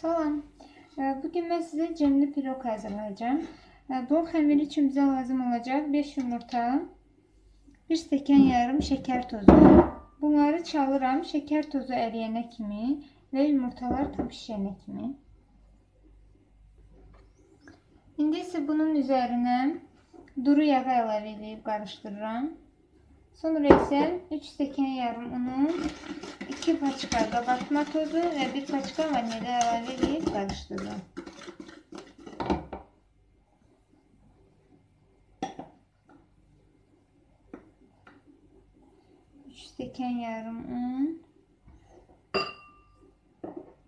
Salam. Bugün ben size cemli pirog hazırlayacağım. Bu xəmir için bize lazım olacak 5 yumurta, 1 stəkan yarım şeker tozu. Bunları çalıram şeker tozu əriyənə kimi və yumurtalar tam pişənə kimi. İndi isə bunun üzərinə duru yağı əlavə edib qarışdırıram. Sonra isə 3 stəkan yarım unun, 2 paçka qabartma tozu və 1 paçka vanilya əlavə edib qarışdırıram. Stəkan yarım un,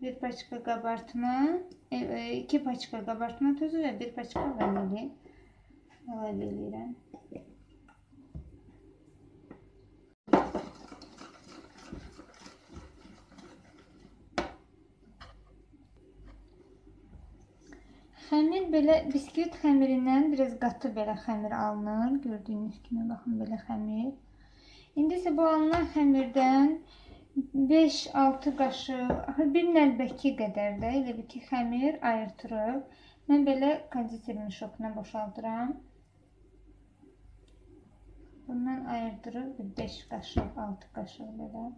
1 paçka qabartma, 2 paçka qabartma tozu və 1 paçka vanilya əlavə edirəm. Xəmir belə biskvit xəmirindən biraz qatı belə xəmir alınır. Gördüyünüz kimi baxın belə xəmir. İndi isə bu alınan xəmirdən 5-6 qaşıq, bir nəlbəki qədər də elə bir ki xəmir ayırtırıq. Mən belə konditer mişokuna boşaldıram. Bundan ayırdırıq 5 qaşıq, 6 qaşıq belə.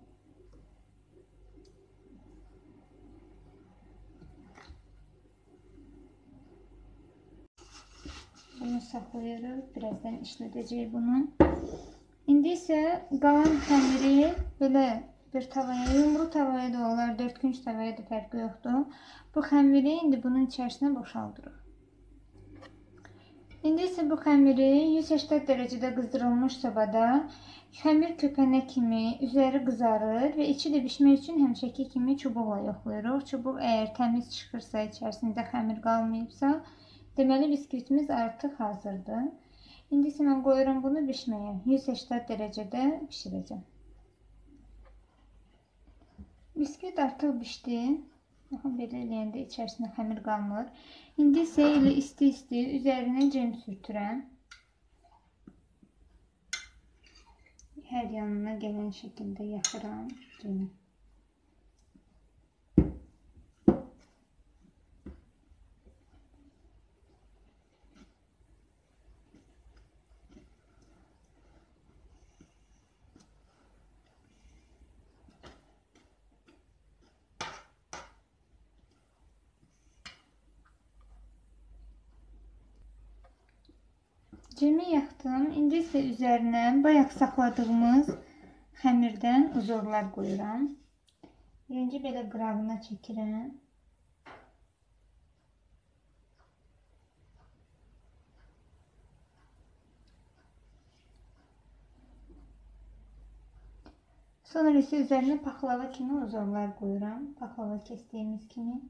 Bunu saxlayırıq. Birazdan işlədəcəyik bunu. İndi isə qalan xəmiri belə bir tavaya, yumru tavaya da olar, 4 günc tavaya da fərqi yoxdur. Bu xəmiri indi bunun içərisinə boşaldırıq. İndi isə bu xəmiri 180 dərəcədə qızdırılmış sobada xəmir köpənə kimi üzəri qızarır və içi də bişmək üçün həmişəki kimi çubuqla yoxlayırıq. Çubuq əgər təmiz çıxırsa, içərisində xəmir qalmayıbsa, deməli biskvitimiz artıq hazırdır. İndi isə mən qoyuram bunu bişməyə. 180 dərəcədə bişirəcəm. Biskvit artıq bişdi. Baxın, belə eləyəndə içərisində xəmir qalmır. İndi isə elə isti-isti üzərinə cem sürtürəm. Hər yanına gələn şəkildə yaxıram cemi. Cemi yaxdım. İndi isə üzərinə bayaq saxladığımız xəmirdən uzorlar qoyuram. Birinci belə qırağına çəkirəm. Sonra isə üzərinə paxlava kimi uzorlar qoyuram. Paxlava kəsdiyimiz kimi.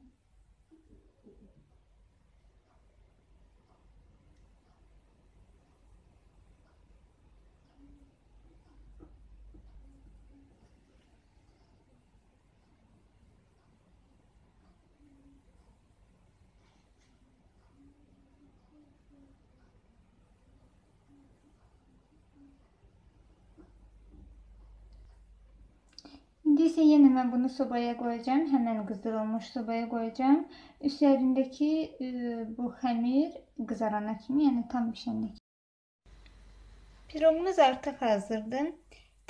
İndi isə yenə mən bunu sobaya qoyacağım. Həmən qızdırılmış sobaya qoyacağım. Üzərindəki bu xəmir qızarana kimi, yəni tam pişənə kimi. Piroqumuz artıq hazırdır.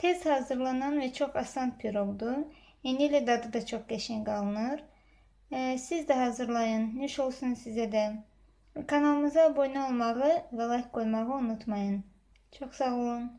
Tez hazırlanan və çox asan piroqdur. Yəni ilə dadı da çox qəşəng alınır. Siz də hazırlayın. Nuş olsun sizə də. Kanalımıza abunə olmağı və like qoymağı unutmayın. Çox sağ olun.